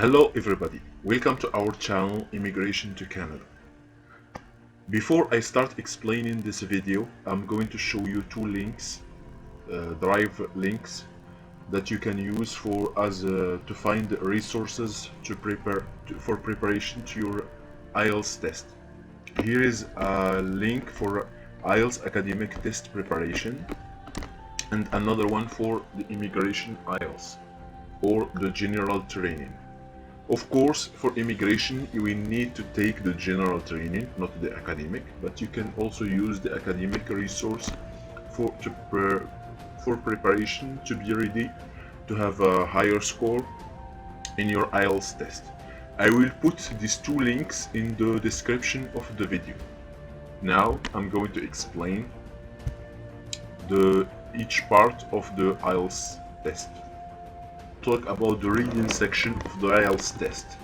Hello everybody, welcome to our channel Immigration to Canada. Before I start explaining this video, I'm going to show you two links, drive links that you can use to find resources for preparation to your IELTS test. Here is a link for IELTS academic test preparation and another one for the immigration IELTS or the general training. Of course, for immigration, you will need to take the general training, not the academic, but you can also use the academic resource for preparation to be ready to have a higher score in your IELTS test. I will put these two links in the description of the video. Now, I'm going to explain each part of the IELTS test. Talk about the reading section of the IELTS test.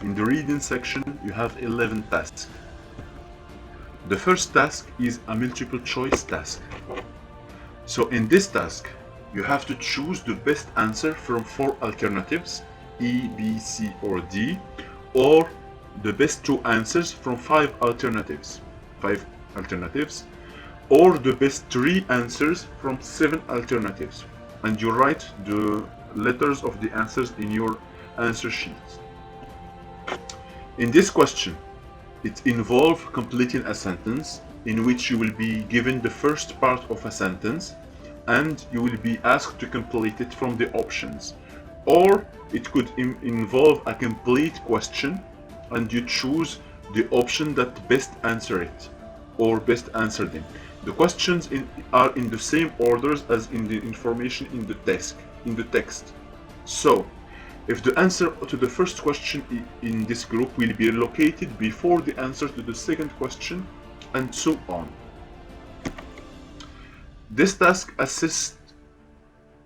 In the reading section, you have 11 tasks. The first task is a multiple choice task. So in this task, you have to choose the best answer from 4 alternatives, E, B, C, or D, or the best 2 answers from 5 alternatives, or the best 3 answers from 7 alternatives. And you write the letters of the answers in your answer sheets. In this question, it involves completing a sentence in which you will be given the first part of a sentence and you will be asked to complete it from the options. Or it could involve a complete question and you choose the option that best answer it or best answer them. The questions are in the same orders as in the information in the text. So, if the answer to the first question in this group will be located before the answer to the second question, and so on. This task assists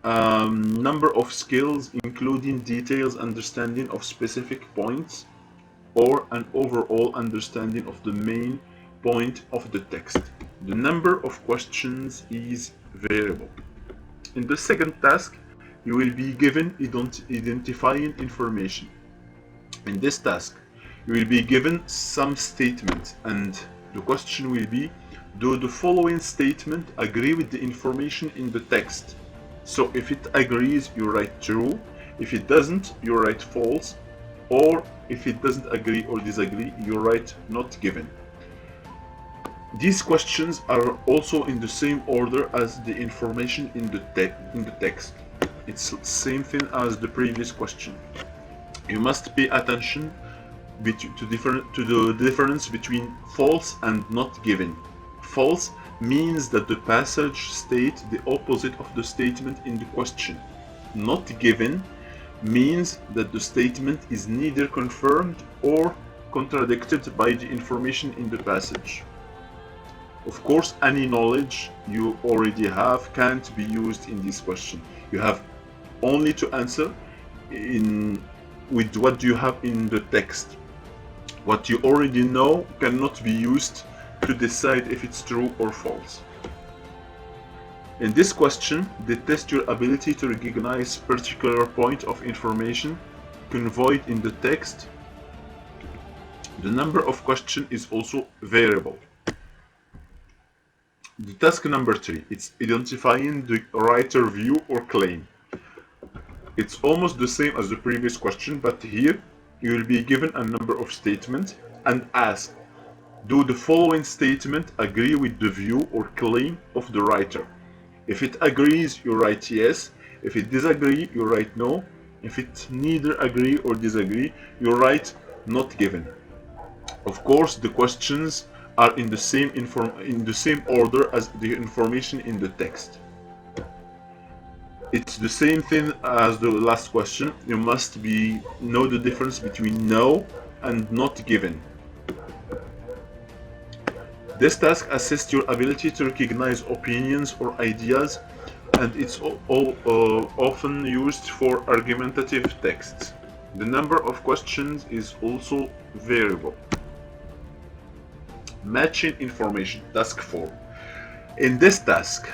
number of skills, including details understanding of specific points or an overall understanding of the main point of the text. The number of questions is variable. In the second task, you will be given identifying information. In this task, you will be given some statement and the question will be, do the following statement agree with the information in the text? So if it agrees, you write true. If it doesn't, you write false. Or if it doesn't agree or disagree, you write not given. These questions are also in the same order as the information in the text. It's the same thing as the previous question. You must pay attention to the difference between false and not given. False means that the passage states the opposite of the statement in the question. Not given means that the statement is neither confirmed or contradicted by the information in the passage. Of course, any knowledge you already have can't be used in this question. You have only to answer with what you have in the text. What you already know cannot be used to decide if it's true or false. In this question, they test your ability to recognize particular point of information conveyed in the text. The number of questions is also variable. The task number 3, it's identifying the writer view or claim. It's almost the same as the previous question, but here you will be given a number of statements and asked, do the following statement agree with the view or claim of the writer? If it agrees, you write yes. If it disagrees, you write no. If it neither agree or disagree, you write not given. Of course, the questions are in the same order as the information in the text. It's the same thing as the last question. You must know the difference between no and not given. This task assists your ability to recognize opinions or ideas, and it's often used for argumentative texts. The number of questions is also variable. Matching information, task 4. In this task,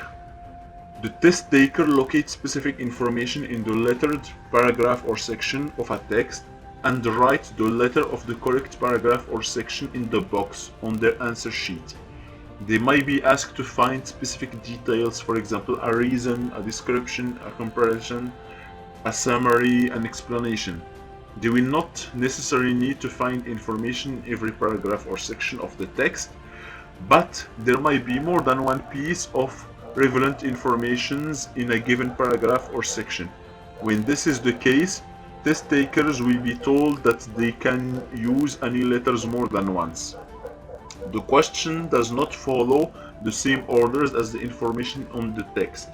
the test taker locates specific information in the lettered paragraph or section of a text and write the letter of the correct paragraph or section in the box on their answer sheet. They might be asked to find specific details, for example, a reason, a description, a comparison, a summary, an explanation. They will not necessarily need to find information in every paragraph or section of the text, but there might be more than one piece of relevant information in a given paragraph or section. When this is the case, test takers will be told that they can use any letters more than once. The question does not follow the same orders as the information on the text.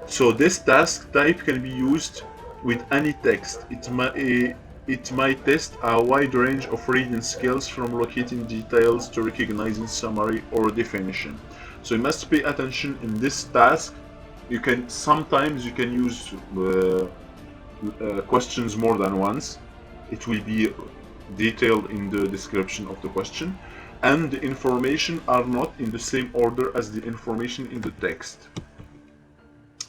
So this task type can be used with any text. It might test a wide range of reading skills from locating details to recognizing summary or definition. So you must pay attention in this task. Sometimes you can use questions more than once. It will be detailed in the description of the question, and the information are not in the same order as the information in the text.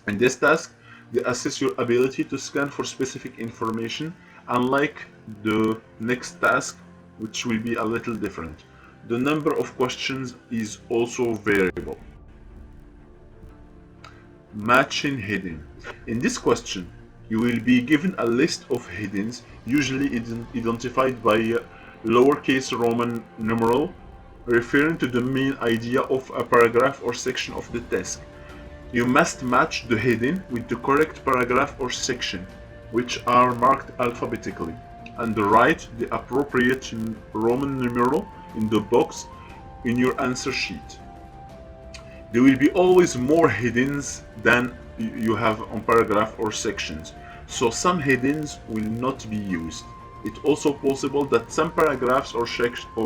In this task, they assess your ability to scan for specific information, unlike the next task, which will be a little different. The number of questions is also variable. Matching heading. In this question, you will be given a list of headings, usually identified by lowercase Roman numeral, referring to the main idea of a paragraph or section of the task. You must match the heading with the correct paragraph or section, which are marked alphabetically, and write the appropriate Roman numeral in the box in your answer sheet. There will be always more headings than you have on paragraph or sections, so some headings will not be used. It's also possible that some paragraphs or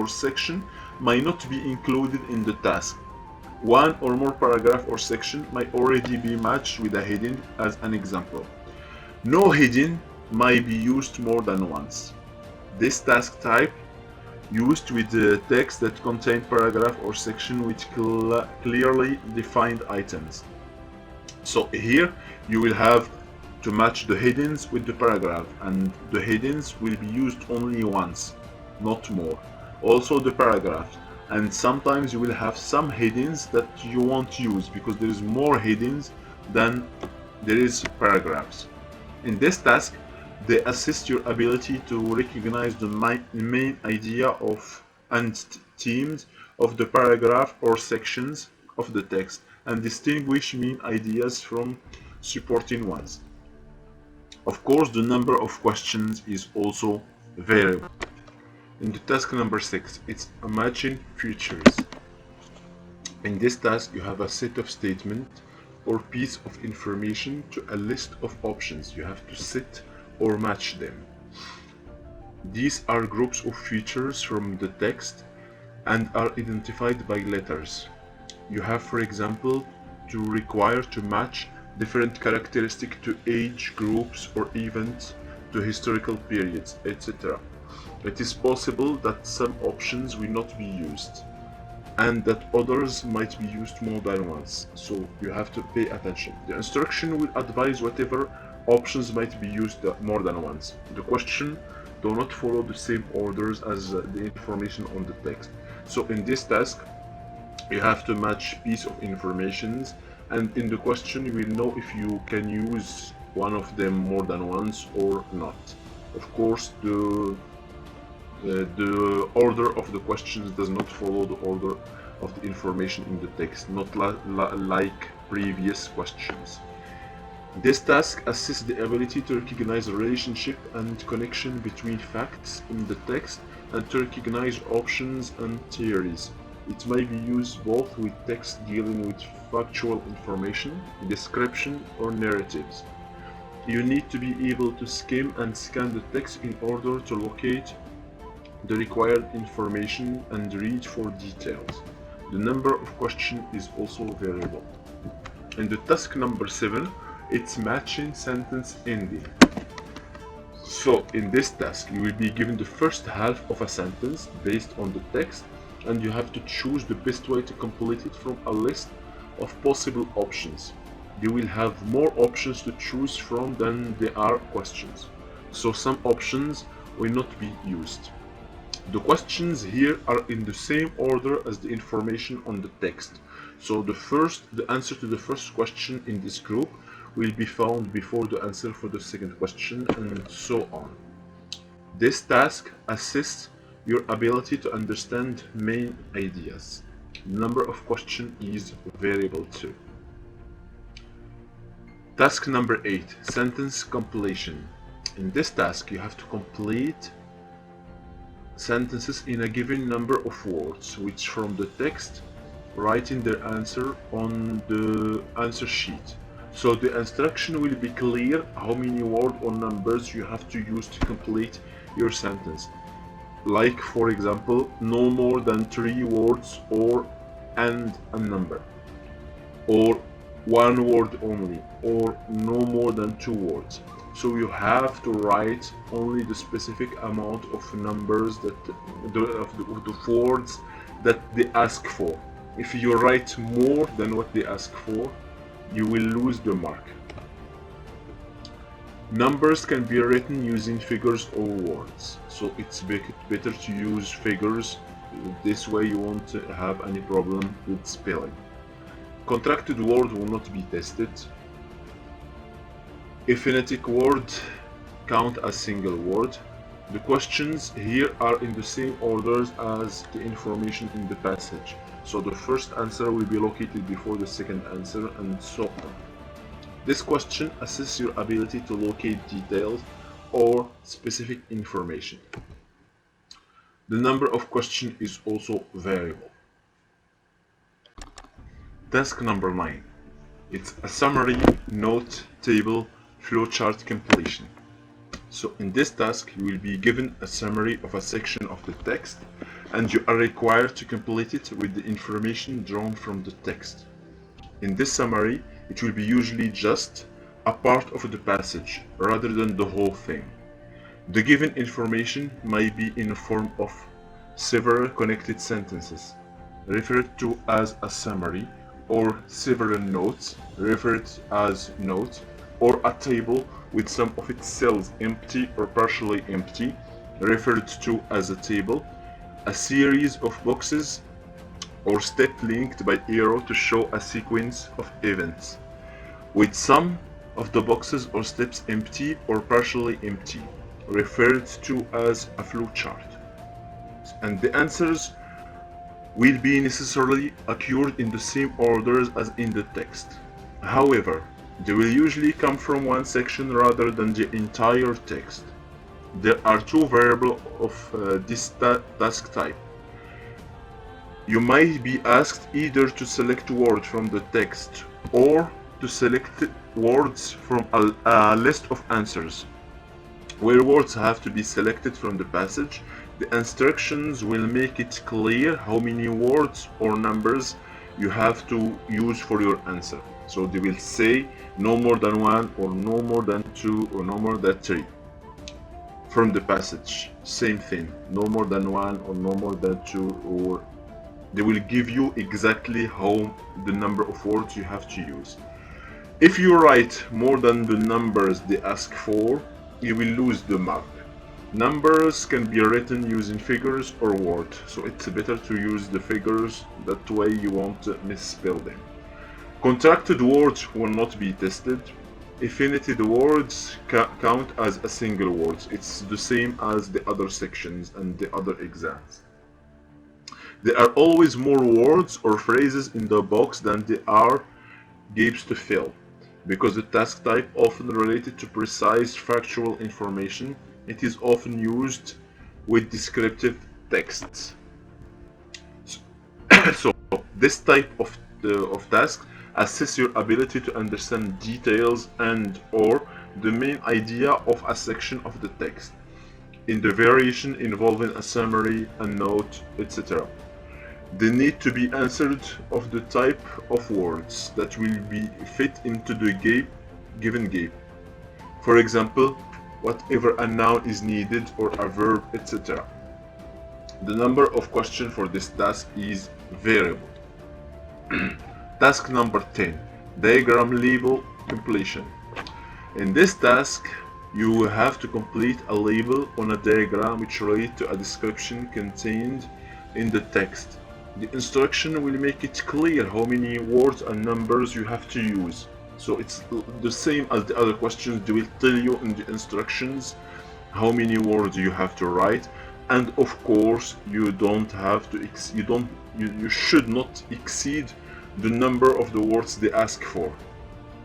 section might not be included in the task. One or more paragraph or section might already be matched with a heading, as an example. No heading might be used more than once. This task type used with the text that contain paragraph or section with clearly defined items. So here you will have to match the headings with the paragraph, and the headings will be used only once, not more. Also the paragraphs, and sometimes you will have some headings that you won't use because there is more headings than there is paragraphs. In this task, they assess your ability to recognize the main idea of and themes of the paragraph or sections of the text, and distinguish main ideas from supporting ones. Of course, the number of questions is also variable. In the task number 6, it's matching features. In this task, you have a set of statements or piece of information to a list of options. You have to set or match them. These are groups of features from the text and are identified by letters. You have, for example, to require to match different characteristics to age groups or events, to historical periods, etc. It is possible that some options will not be used, and that others might be used more than once, so you have to pay attention. The instruction will advise whatever options might be used more than once. The question do not follow the same orders as the information on the text. So in this task, you have to match piece of information, and in the question you will know if you can use one of them more than once or not. Of course, the order of the questions does not follow the order of the information in the text, not like previous questions. This task assists the ability to recognize a relationship and connection between facts in the text and to recognize options and theories. It may be used both with text dealing with factual information, description, or narratives. You need to be able to skim and scan the text in order to locate the required information and read for details. The number of questions is also variable. In the task number 7, it's matching sentence ending. So in this task, you will be given the first half of a sentence based on the text, and you have to choose the best way to complete it from a list of possible options. You will have more options to choose from than there are questions. So some options will not be used. The questions here are in the same order as the information on the text. So the answer to the first question in this group will be found before the answer for the second question, and so on. This task assists your ability to understand main ideas. The number of questions is variable too. Task number 8, sentence completion. In this task, you have to complete sentences in a given number of words, which from the text, writing their answer on the answer sheet. So the instruction will be clear how many words or numbers you have to use to complete your sentence. Like, for example, no more than 3 words or and a number, or 1 word only, or no more than 2 words. So you have to write only the specific amount of numbers that the words that they ask for. If you write more than what they ask for, you will lose the mark. Numbers can be written using figures or words, so it's better to use figures. This way you won't have any problem with spelling. Contracted words will not be tested. A phonetic word count as single word. The questions here are in the same orders as the information in the passage. So the first answer will be located before the second answer, and so on. This question assists your ability to locate details or specific information. The number of questions is also variable. Task number 9. It's a summary, note, table, flowchart completion. So in this task, you will be given a summary of a section of the text, and you are required to complete it with the information drawn from the text. In this summary, it will be usually just a part of the passage rather than the whole thing. The given information might be in the form of several connected sentences, referred to as a summary, or several notes, referred as notes, or a table with some of its cells empty or partially empty, referred to as a table, a series of boxes, or step linked by arrow to show a sequence of events, with some of the boxes or steps empty or partially empty, referred to as a flowchart. And the answers will be necessarily occurred in the same orders as in the text. However, they will usually come from one section rather than the entire text. There are 2 variables of this task type. You might be asked either to select words from the text or to select words from a list of answers. Where words have to be selected from the passage, the instructions will make it clear how many words or numbers you have to use for your answer. So they will say no more than 1, or no more than 2, or no more than 3. From the passage, same thing, no more than 1 or no more than 2, or they will give you exactly how the number of words you have to use. If you write more than the numbers they ask for, you will lose the mark. Numbers can be written using figures or words, so it's better to use the figures, that way you won't misspell them. Contracted words will not be tested. Affinited words count as a single word. It's the same as the other sections and the other exams. There are always more words or phrases in the box than there are gaps to fill. Because the task type often related to precise factual information, it is often used with descriptive texts. So this type of task assists your ability to understand details and or the main idea of a section of the text, in the variation involving a summary, a note, etc. They need to be answered of the type of words that will be fit into the given gap. For example, whatever a noun is needed or a verb, etc. The number of questions for this task is variable. Task number 10, diagram label completion. In this task, you have to complete a label on a diagram which relates to a description contained in the text. The instruction will make it clear how many words and numbers you have to use. So it's the same as the other questions. They will tell you in the instructions how many words you have to write, and of course you don't have to you should not exceed the number of the words they ask for.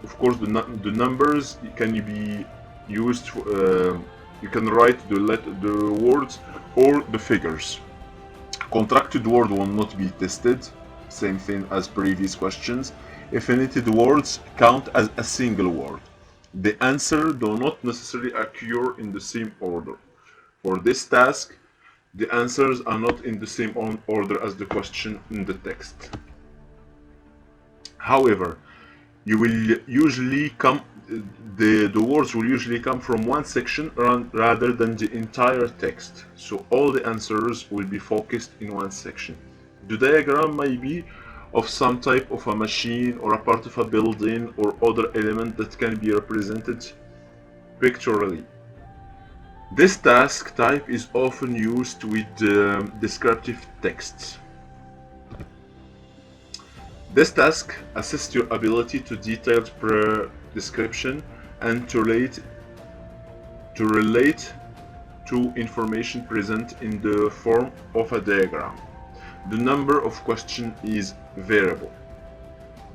Of course, the numbers can be used. You can write the words or the figures. Contracted word will not be tested. Same thing as previous questions. Affinited words count as a single word. The answer do not necessarily occur in the same order. For this task, the answers are not in the same order as the question in the text. However, you will usually the words will usually come from one section rather than the entire text. So all the answers will be focused in one section. The diagram may be of some type of a machine or a part of a building or other element that can be represented pictorially. This task type is often used with descriptive texts. This task assists your ability to detailed description and to relate to information present in the form of a diagram. The number of questions is variable.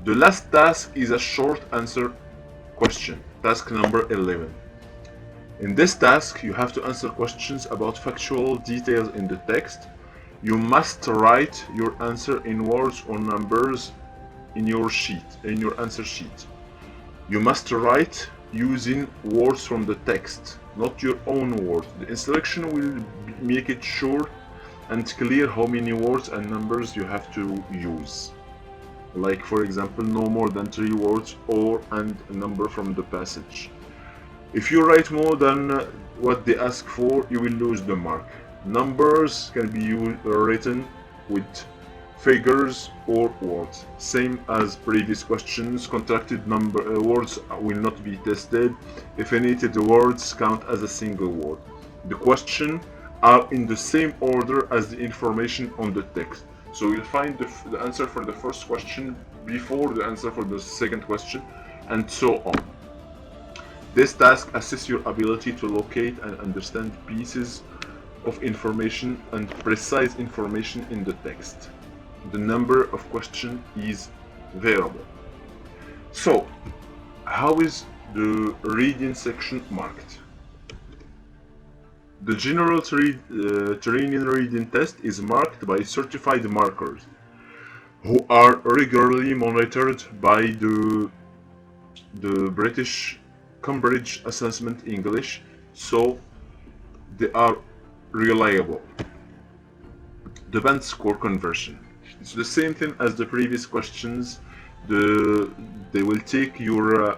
The last task is a short answer question, task number 11. In this task, you have to answer questions about factual details in the text. You must write your answer in words or numbers in your answer sheet. You must write using words from the text, not your own words. The instruction will make it short and clear how many words and numbers you have to use. Like, for example, no more than 3 words and a number from the passage. If you write more than what they ask for, you will lose the mark. Numbers can be written with figures or words. Same as previous questions, contracted words will not be tested. Affinited words count as a single word. The questions are in the same order as the information on the text. So you'll find the answer for the first question before the answer for the second question, and so on. This task assists your ability to locate and understand pieces of information and precise information in the text. The number of questions is variable. So, how is the reading section marked? The General Training Reading test is marked by certified markers who are regularly monitored by the British Cambridge Assessment English, so they are reliable. The band score conversion. It's the same thing as the previous questions. They will take your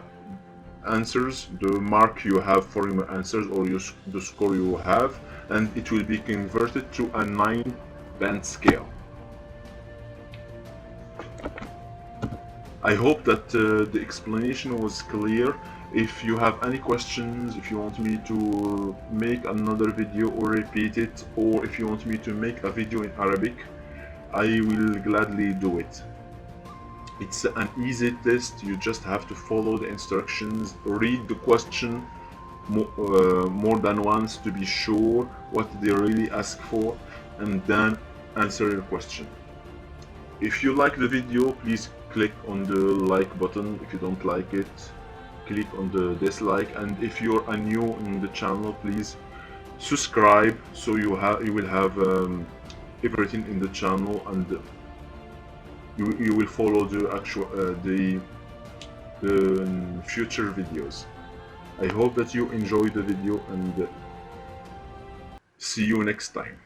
answers, the mark you have for your answers or the score you have, and it will be converted to a 9-band scale. I hope that the explanation was clear. If you have any questions, if you want me to make another video or repeat it, or if you want me to make a video in Arabic, I will gladly do it. It's an easy test. You just have to follow the instructions, read the question more than once to be sure what they really ask for, and then answer your question. If you like the video, please click on the like button. If you don't like it, click on the dislike. And if you're new in the channel, please subscribe so you will have everything in the channel, and you will follow the future videos. I hope that you enjoyed the video, and see you next time.